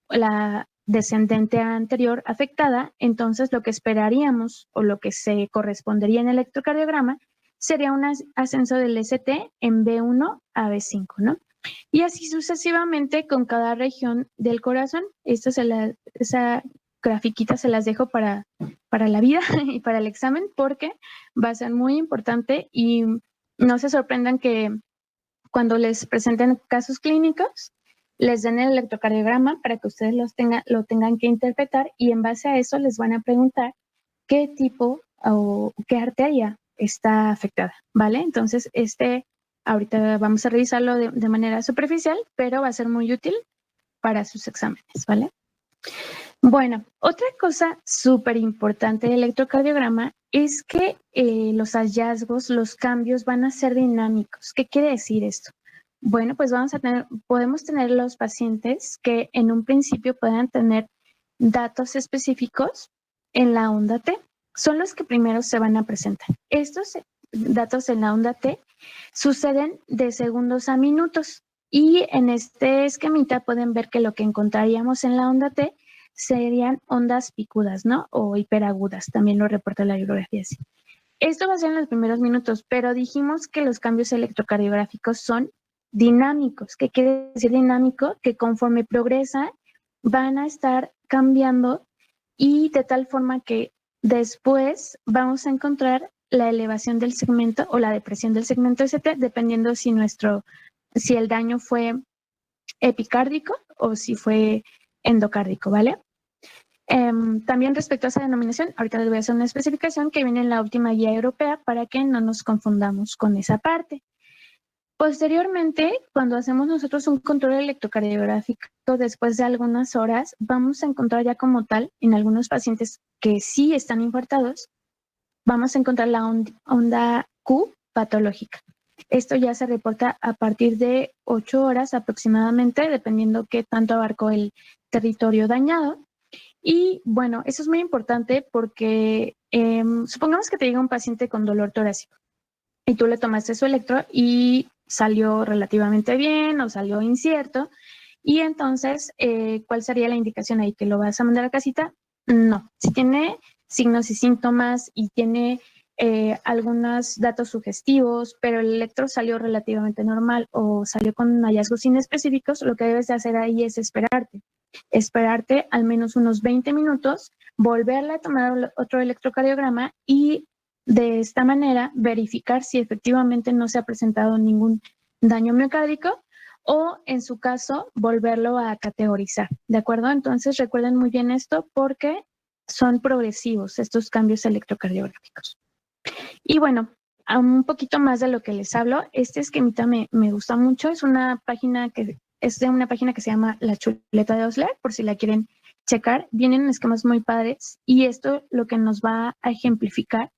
la descendente anterior afectada, entonces lo que esperaríamos o lo que se correspondería en el electrocardiograma sería un ascenso del ST en B1 a B5, ¿no? Y así sucesivamente con cada región del corazón. Esa grafiquita se las dejo para la vida y para el examen porque va a ser muy importante y no se sorprendan que cuando les presenten casos clínicos, les den el electrocardiograma para que ustedes lo tengan que interpretar y en base a eso les van a preguntar qué tipo o qué arteria está afectada, ¿vale? Entonces, ahorita vamos a revisarlo de manera superficial, pero va a ser muy útil para sus exámenes, ¿vale? Bueno, otra cosa súper importante del electrocardiograma es que los hallazgos, los cambios van a ser dinámicos. ¿Qué quiere decir esto? Bueno, pues podemos tener los pacientes que en un principio puedan tener datos específicos en la onda T. Son los que primero se van a presentar. Estos datos en la onda T suceden de segundos a minutos y en este esquemita pueden ver que lo que encontraríamos en la onda T serían ondas picudas, ¿no? O hiperagudas, también lo reporta la bibliografía así. Esto va a ser en los primeros minutos, pero dijimos que los cambios electrocardiográficos son dinámicos. ¿Qué quiere decir dinámico? Que conforme progresa van a estar cambiando y de tal forma que después vamos a encontrar la elevación del segmento o la depresión del segmento ST, dependiendo si el daño fue epicárdico o si fue endocárdico, ¿vale? También respecto a esa denominación, ahorita les voy a hacer una especificación que viene en la última guía europea para que no nos confundamos con esa parte. Posteriormente, cuando hacemos nosotros un control electrocardiográfico después de algunas horas, vamos a encontrar ya como tal, en algunos pacientes que sí están infartados, vamos a encontrar la onda Q patológica. Esto ya se reporta a partir de 8 horas aproximadamente, dependiendo qué tanto abarcó el territorio dañado. Y bueno, eso es muy importante porque supongamos que te llega un paciente con dolor torácico y tú le tomaste su electro y salió relativamente bien o salió incierto. Y entonces, ¿cuál sería la indicación ahí? ¿Que lo vas a mandar a casita? No. Si tiene signos y síntomas y tiene algunos datos sugestivos, pero el electro salió relativamente normal o salió con hallazgos inespecíficos, lo que debes de hacer ahí es esperarte al menos unos 20 minutos, volverle a tomar otro electrocardiograma y de esta manera verificar si efectivamente no se ha presentado ningún daño miocárdico o en su caso volverlo a categorizar, ¿de acuerdo? Entonces recuerden muy bien esto porque son progresivos estos cambios electrocardiográficos. Y bueno, un poquito más de lo que les hablo, este esquemita me gusta mucho, es de una página que se llama La Chuleta de Osler, por si la quieren checar. Vienen esquemas muy padres y esto lo que nos va a ejemplificar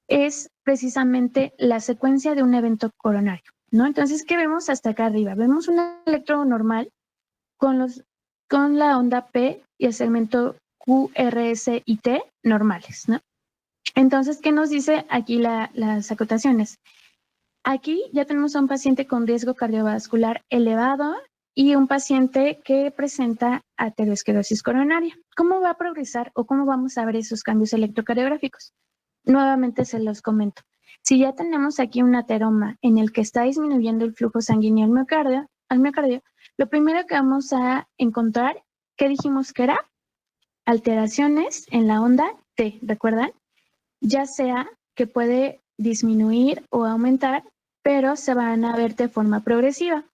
es precisamente la secuencia de un evento coronario, ¿no? Entonces, ¿qué vemos hasta acá arriba? Vemos un electrodo normal con la onda P y el segmento Q, R, S y T normales, ¿no? Entonces, ¿qué nos dice aquí las acotaciones? Aquí ya tenemos a un paciente con riesgo cardiovascular elevado y un paciente que presenta aterosclerosis coronaria. ¿Cómo va a progresar o cómo vamos a ver esos cambios electrocardiográficos? Nuevamente se los comento. Si ya tenemos aquí un ateroma en el que está disminuyendo el flujo sanguíneo al miocardio, lo primero que vamos a encontrar, ¿qué dijimos que era? Alteraciones en la onda T, ¿recuerdan? Ya sea que puede disminuir o aumentar, pero se van a ver de forma progresiva.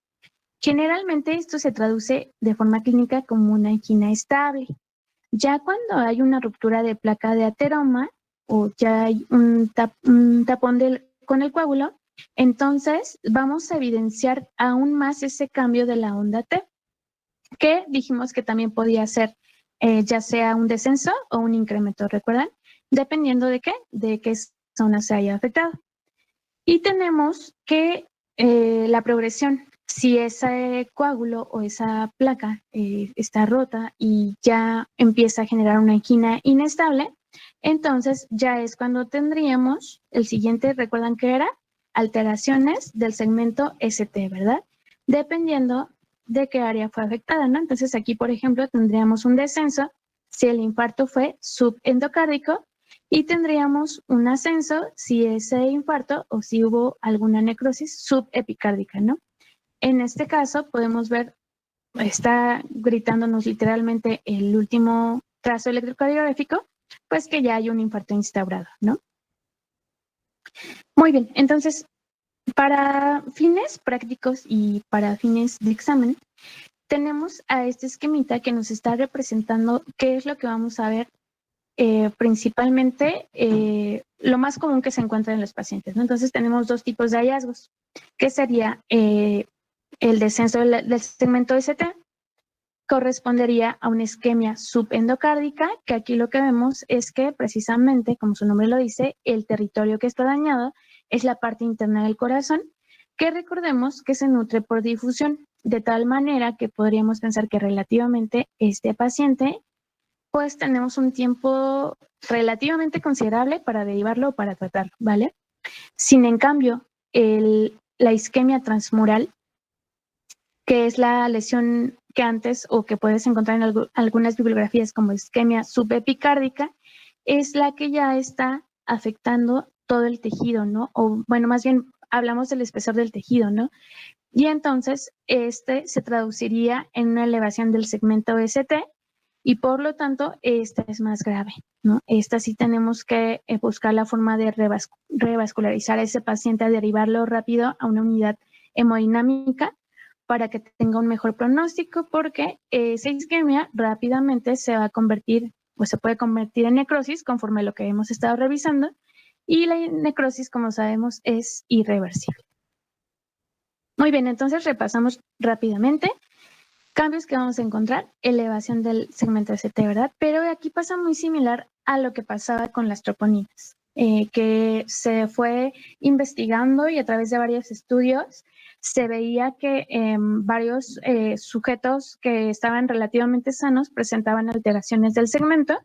Generalmente esto se traduce de forma clínica como una angina estable. Ya cuando hay una ruptura de placa de ateroma o ya hay un tapón con el coágulo, entonces vamos a evidenciar aún más ese cambio de la onda T, que dijimos que también podía ser ya sea un descenso o un incremento, ¿recuerdan? Dependiendo de qué zona se haya afectado. Y tenemos que la progresión, si ese coágulo o esa placa está rota y ya empieza a generar una angina inestable, entonces ya es cuando tendríamos el siguiente, recuerdan que era alteraciones del segmento ST, ¿verdad? Dependiendo de qué área fue afectada, ¿no? Entonces aquí, por ejemplo, tendríamos un descenso si el infarto fue subendocárdico y tendríamos un ascenso si ese infarto o si hubo alguna necrosis subepicárdica, ¿no? En este caso podemos ver, está gritándonos literalmente el último trazo electrocardiográfico, pues que ya hay un infarto instaurado, ¿no? Muy bien, entonces, para fines prácticos y para fines de examen, tenemos a este esquemita que nos está representando qué es lo que vamos a ver principalmente lo más común que se encuentra en los pacientes, ¿no? Entonces tenemos dos tipos de hallazgos, que sería el descenso del segmento ST, correspondería a una isquemia subendocárdica, que aquí lo que vemos es que precisamente, como su nombre lo dice, el territorio que está dañado es la parte interna del corazón, que recordemos que se nutre por difusión, de tal manera que podríamos pensar que relativamente este paciente pues tenemos un tiempo relativamente considerable para derivarlo o para tratarlo, ¿vale? Sin en cambio, la isquemia transmural, que es la lesión que antes o que puedes encontrar en algunas bibliografías como isquemia subepicárdica, es la que ya está afectando todo el tejido, ¿no? O bueno, más bien hablamos del espesor del tejido, ¿no? Y entonces este se traduciría en una elevación del segmento ST y por lo tanto esta es más grave, ¿no? Esta sí tenemos que buscar la forma de revascularizar a ese paciente, a derivarlo rápido a una unidad hemodinámica para que tenga un mejor pronóstico, porque esa isquemia rápidamente se va a convertir, pues se puede convertir en necrosis conforme a lo que hemos estado revisando, y la necrosis, como sabemos, es irreversible. Muy bien, entonces repasamos rápidamente. Cambios que vamos a encontrar, elevación del segmento ST, ¿verdad? Pero aquí pasa muy similar a lo que pasaba con las troponinas, que se fue investigando y a través de varios estudios se veía que varios sujetos que estaban relativamente sanos presentaban alteraciones del segmento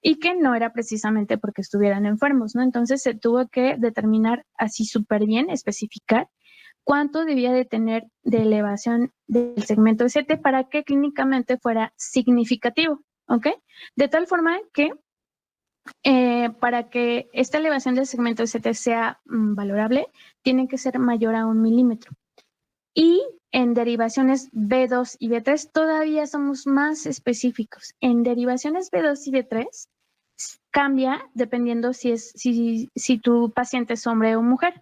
y que no era precisamente porque estuvieran enfermos, ¿no? Entonces se tuvo que determinar así súper bien, especificar cuánto debía de tener de elevación del segmento ST para que clínicamente fuera significativo, ¿ok? De tal forma que para que esta elevación del segmento ST sea valorable, tiene que ser mayor a 1 milímetro. Y en derivaciones B2 y B3 todavía somos más específicos. En derivaciones B2 y B3 cambia dependiendo si tu paciente es hombre o mujer.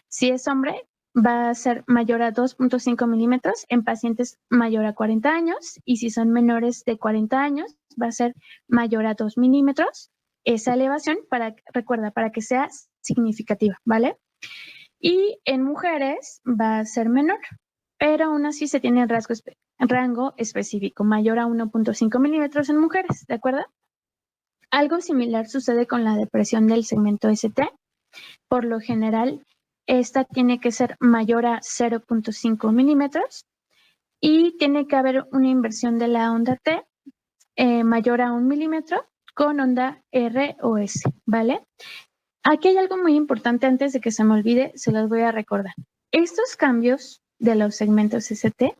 Si es hombre, va a ser mayor a 2.5 milímetros en pacientes mayor a 40 años y si son menores de 40 años, va a ser mayor a 2 milímetros esa elevación, recuerda, para que sea significativa, ¿vale? Y en mujeres va a ser menor, pero aún así se tiene rango específico, mayor a 1.5 milímetros en mujeres, ¿de acuerdo? Algo similar sucede con la depresión del segmento ST. Por lo general, esta tiene que ser mayor a 0.5 milímetros y tiene que haber una inversión de la onda T mayor a 1 milímetro con onda R o S, ¿vale? Aquí hay algo muy importante antes de que se me olvide, se los voy a recordar. Estos cambios de los segmentos ST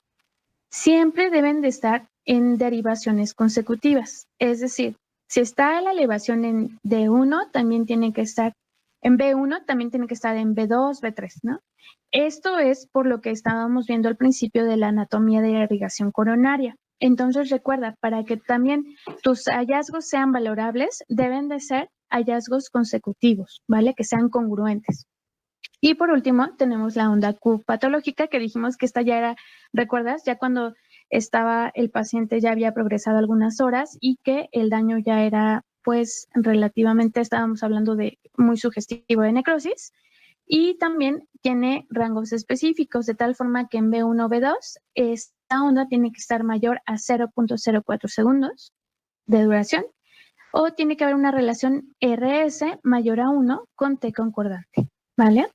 siempre deben de estar en derivaciones consecutivas. Es decir, si está la elevación de 1, también tiene que estar En B1 también tiene que estar en B2, B3, ¿no? Esto es por lo que estábamos viendo al principio de la anatomía de la irrigación coronaria. Entonces recuerda, para que también tus hallazgos sean valorables, deben de ser hallazgos consecutivos, ¿vale? Que sean congruentes. Y por último, tenemos la onda Q patológica, que dijimos que esta ya era, ¿recuerdas? Ya cuando estaba el paciente ya había progresado algunas horas y que el daño ya era, pues, relativamente, estábamos hablando de muy sugestivo de necrosis. Y también tiene rangos específicos, de tal forma que en B1 o B2, esta onda tiene que estar mayor a 0.04 segundos de duración, o tiene que haber una relación RS mayor a 1 con T concordante, ¿vale?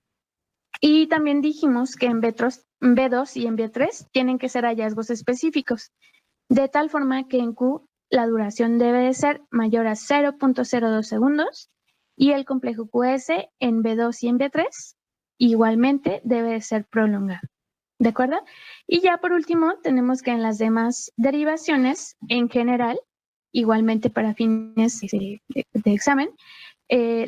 Y también dijimos que en B2 y en B3 tienen que ser hallazgos específicos, de tal forma que en Q la duración debe de ser mayor a 0.02 segundos y el complejo QS en B2 y en B3 igualmente debe de ser prolongado. ¿De acuerdo? Y ya por último, tenemos que en las demás derivaciones, en general, igualmente para fines de examen,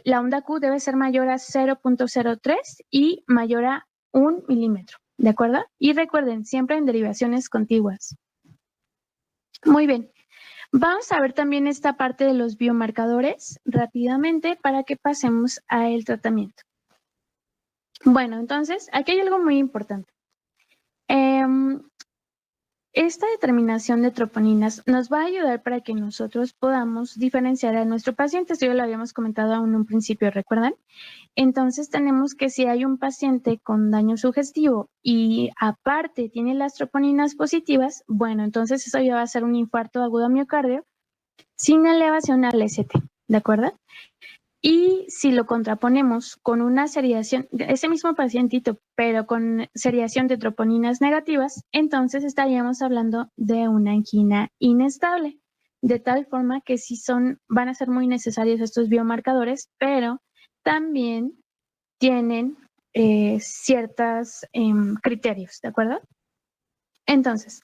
la onda Q debe ser mayor a 0.03 y mayor a 1 milímetro, ¿de acuerdo? Y recuerden, siempre en derivaciones contiguas. Muy bien. Vamos a ver también esta parte de los biomarcadores rápidamente para que pasemos al tratamiento. Bueno, entonces, aquí hay algo muy importante. Esta determinación de troponinas nos va a ayudar para que nosotros podamos diferenciar a nuestro paciente. Esto ya lo habíamos comentado en un principio, ¿recuerdan? Entonces tenemos que si hay un paciente con daño sugestivo y aparte tiene las troponinas positivas, bueno, entonces eso ya va a ser un infarto agudo a miocardio sin elevación al ST, ¿de acuerdo? Y si lo contraponemos con una seriación, ese mismo pacientito, pero con seriación de troponinas negativas, entonces estaríamos hablando de una angina inestable, de tal forma que sí van a ser muy necesarios estos biomarcadores, pero también tienen ciertos criterios, ¿de acuerdo? Entonces,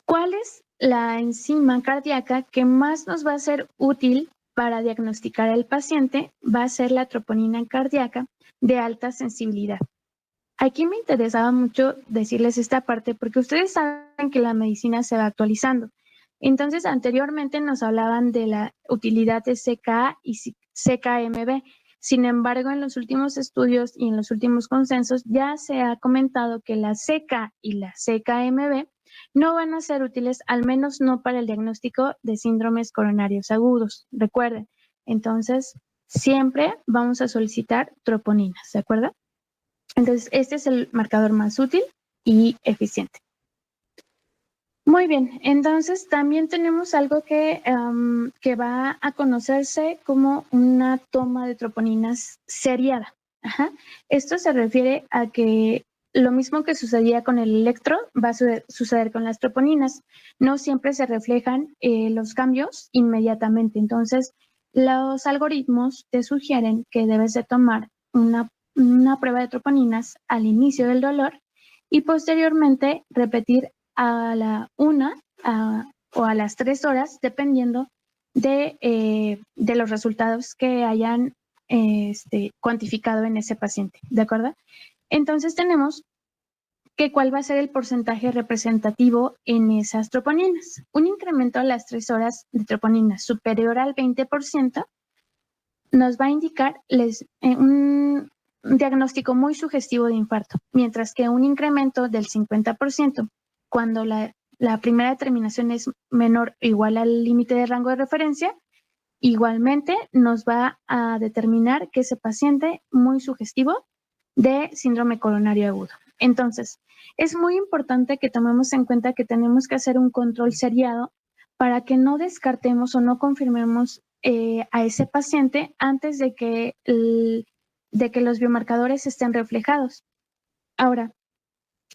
¿cuál es la enzima cardíaca que más nos va a ser útil para diagnosticar al paciente? Va a ser la troponina cardíaca de alta sensibilidad. Aquí me interesaba mucho decirles esta parte porque ustedes saben que la medicina se va actualizando. Entonces, anteriormente nos hablaban de la utilidad de CK y CKMB. Sin embargo, en los últimos estudios y en los últimos consensos ya se ha comentado que la CK y la CKMB no van a ser útiles, al menos no para el diagnóstico de síndromes coronarios agudos. Recuerden, entonces siempre vamos a solicitar troponinas, ¿de acuerdo? Entonces, este es el marcador más útil y eficiente. Muy bien, entonces también tenemos algo que va a conocerse como una toma de troponinas seriada. Ajá. Esto se refiere a que lo mismo que sucedía con el electro va a suceder con las troponinas. No siempre se reflejan los cambios inmediatamente. Entonces, los algoritmos te sugieren que debes de tomar una prueba de troponinas al inicio del dolor y posteriormente repetir a la 1 o a las 3 horas, dependiendo de los resultados que hayan cuantificado en ese paciente, ¿de acuerdo? Entonces tenemos que cuál va a ser el porcentaje representativo en esas troponinas. Un incremento a las 3 horas de troponinas superior al 20% nos va a indicar un diagnóstico muy sugestivo de infarto, mientras que un incremento del 50% cuando la primera determinación es menor o igual al límite de rango de referencia, igualmente nos va a determinar que ese paciente muy sugestivo de síndrome coronario agudo. Entonces, es muy importante que tomemos en cuenta que tenemos que hacer un control seriado para que no descartemos o no confirmemos a ese paciente antes de que los biomarcadores estén reflejados. Ahora,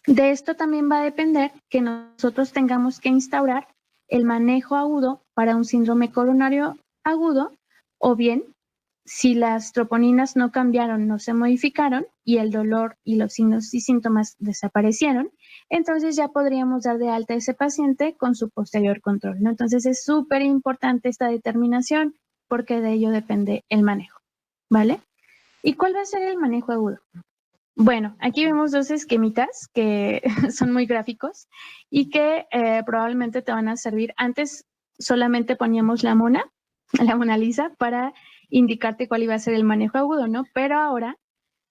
de esto también va a depender que nosotros tengamos que instaurar el manejo agudo para un síndrome coronario agudo, o bien si las troponinas no cambiaron, no se modificaron y el dolor y los signos y síntomas desaparecieron, entonces ya podríamos dar de alta a ese paciente con su posterior control, ¿no? Entonces es súper importante esta determinación porque de ello depende el manejo, ¿vale? ¿Y cuál va a ser el manejo agudo? Bueno, aquí vemos dos esquemitas que son muy gráficos y que probablemente te van a servir. Antes solamente poníamos la Mona Lisa, para indicarte cuál iba a ser el manejo agudo, ¿no? Pero ahora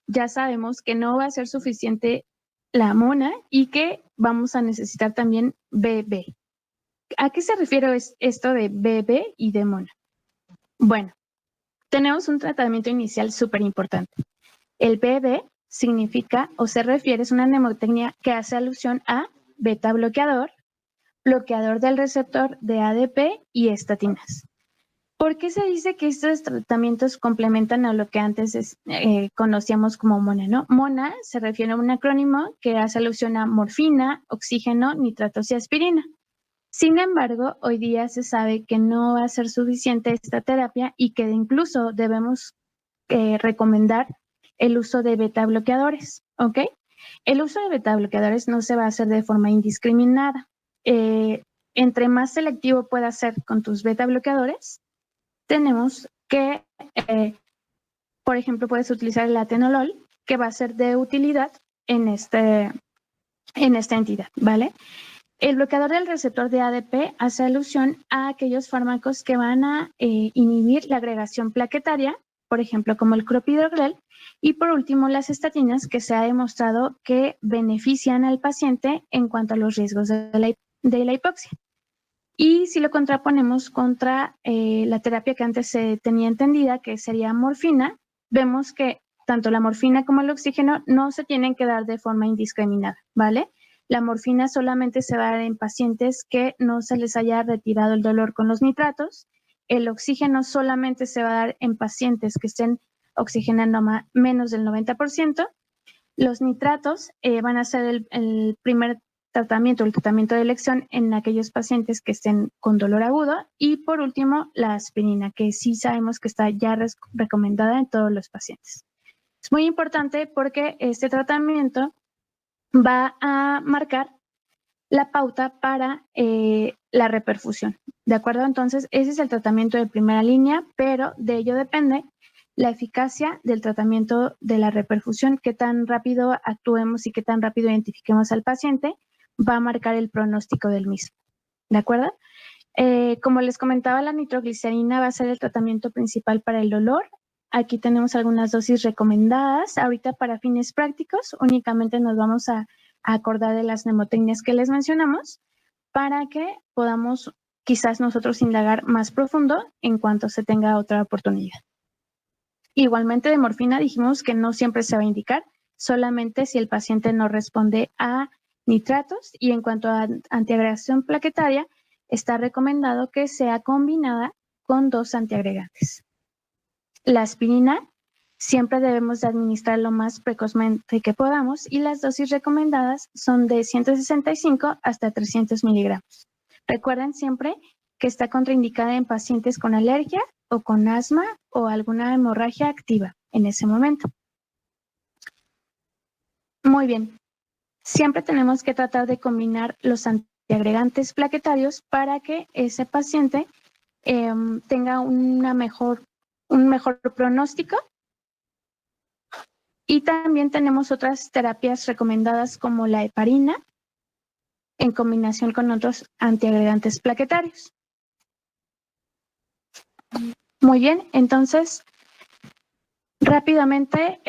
ya sabemos que no va a ser suficiente la Mona y que vamos a necesitar también BB. ¿A qué se refiere esto de BB y de Mona? Bueno, tenemos un tratamiento inicial súper importante. El BB significa o se refiere, es una mnemotecnia que hace alusión a beta bloqueador, bloqueador del receptor de ADP y estatinas. ¿Por qué se dice que estos tratamientos complementan a lo que antes conocíamos como MONA, ¿no? MONA se refiere a un acrónimo que hace alusión a morfina, oxígeno, nitratos y aspirina. Sin embargo, hoy día se sabe que no va a ser suficiente esta terapia y que incluso debemos recomendar el uso de beta bloqueadores, ¿ok? El uso de beta bloqueadores no se va a hacer de forma indiscriminada. Entre más selectivo puedas ser con tus beta bloqueadores, tenemos que, por ejemplo, puedes utilizar el atenolol, que va a ser de utilidad en esta entidad, ¿vale? El bloqueador del receptor de ADP hace alusión a aquellos fármacos que van a inhibir la agregación plaquetaria, por ejemplo, como el clopidogrel, y por último, las estatinas, que se ha demostrado que benefician al paciente en cuanto a los riesgos de la hipoxia. Y si lo contraponemos contra la terapia que antes se tenía entendida, que sería morfina, vemos que tanto la morfina como el oxígeno no se tienen que dar de forma indiscriminada, ¿vale? La morfina solamente se va a dar en pacientes que no se les haya retirado el dolor con los nitratos. El oxígeno solamente se va a dar en pacientes que estén oxigenando menos del 90%. Los nitratos van a ser el primer tratamiento, el tratamiento de elección en aquellos pacientes que estén con dolor agudo. Y por último, la aspirina, que sí sabemos que está ya recomendada en todos los pacientes. Es muy importante porque este tratamiento va a marcar la pauta para la reperfusión, ¿de acuerdo? Entonces, ese es el tratamiento de primera línea, pero de ello depende la eficacia del tratamiento de la reperfusión, qué tan rápido actuemos y qué tan rápido identifiquemos al paciente, va a marcar el pronóstico del mismo, ¿de acuerdo? Como les comentaba, la nitroglicerina va a ser el tratamiento principal para el dolor. Aquí tenemos algunas dosis recomendadas. Ahorita, para fines prácticos, únicamente nos vamos a acordar de las mnemotecnias que les mencionamos para que podamos quizás nosotros indagar más profundo en cuanto se tenga otra oportunidad. Igualmente, de morfina dijimos que no siempre se va a indicar, solamente si el paciente no responde a nitratos, y en cuanto a antiagregación plaquetaria, está recomendado que sea combinada con 2 antiagregantes. La aspirina siempre debemos de administrar lo más precozmente que podamos y las dosis recomendadas son de 165 hasta 300 miligramos. Recuerden siempre que está contraindicada en pacientes con alergia o con asma o alguna hemorragia activa en ese momento. Muy bien. Siempre tenemos que tratar de combinar los antiagregantes plaquetarios para que ese paciente tenga un mejor pronóstico. Y también tenemos otras terapias recomendadas como la heparina en combinación con otros antiagregantes plaquetarios. Muy bien, entonces, rápidamente,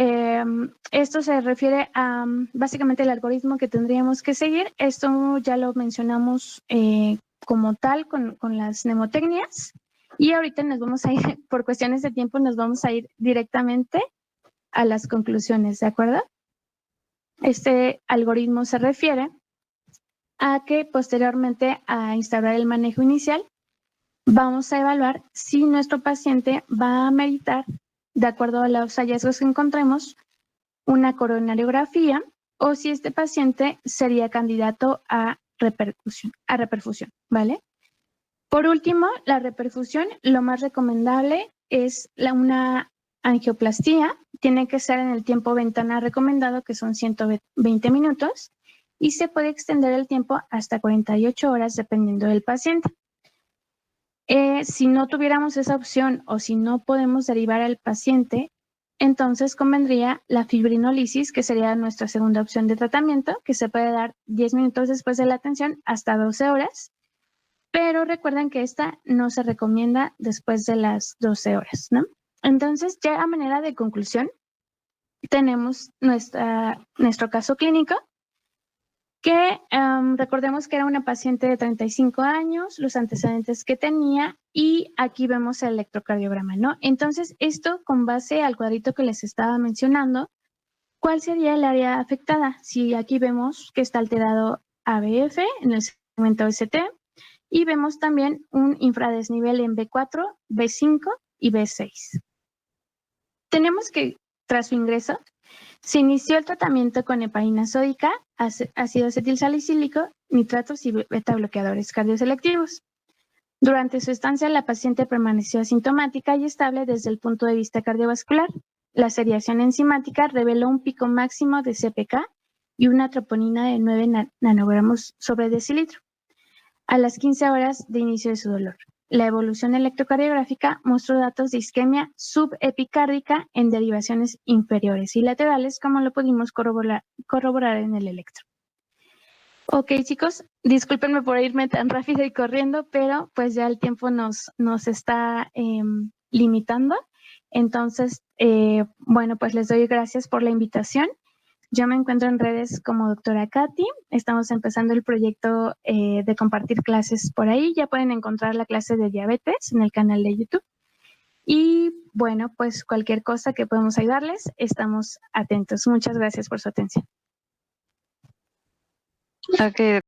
esto se refiere a básicamente el algoritmo que tendríamos que seguir. Esto ya lo mencionamos como tal con las mnemotecnias. Y ahorita nos vamos a ir, por cuestiones de tiempo, nos vamos a ir directamente a las conclusiones, ¿de acuerdo? Este algoritmo se refiere a que posteriormente a instaurar el manejo inicial, vamos a evaluar si nuestro paciente va a meritar, de acuerdo a los hallazgos que encontremos, una coronariografía o si este paciente sería candidato a reperfusión, ¿vale? Por último, la reperfusión, lo más recomendable es una angioplastía. Tiene que ser en el tiempo ventana recomendado, que son 120 minutos, y se puede extender el tiempo hasta 48 horas dependiendo del paciente. Si no tuviéramos esa opción o si no podemos derivar al paciente entonces convendría la fibrinólisis, que sería nuestra segunda opción de tratamiento, que se puede dar 10 minutos después de la atención hasta 12 horas, pero recuerden que esta no se recomienda después de las 12 horas, ¿no? Entonces, ya a manera de conclusión, tenemos nuestro caso clínico, que recordemos que era una paciente de 35 años, los antecedentes que tenía, y aquí vemos el electrocardiograma, ¿no? Entonces, esto con base al cuadrito que les estaba mencionando, ¿cuál sería el área afectada? Si aquí vemos que está alterado ABF en el segmento ST, y vemos también un infradesnivel en B4, B5 y B6. Tenemos que, tras su ingreso, se inició el tratamiento con heparina sódica, ácido acetilsalicílico, nitratos y beta-bloqueadores cardioselectivos. Durante su estancia, la paciente permaneció asintomática y estable desde el punto de vista cardiovascular. La seriación enzimática reveló un pico máximo de CPK y una troponina de 9 nanogramos sobre decilitro a las 15 horas de inicio de su dolor. La evolución electrocardiográfica mostró datos de isquemia subepicárdica en derivaciones inferiores y laterales, como lo pudimos corroborar en el electro. Ok, chicos, discúlpenme por irme tan rápido y corriendo, pero pues ya el tiempo nos está limitando. Entonces, bueno, pues les doy gracias por la invitación. Yo me encuentro en redes como doctora Katy. Estamos empezando el proyecto de compartir clases por ahí. Ya pueden encontrar la clase de diabetes en el canal de YouTube. Y bueno, pues cualquier cosa que podamos ayudarles, estamos atentos. Muchas gracias por su atención. Ok.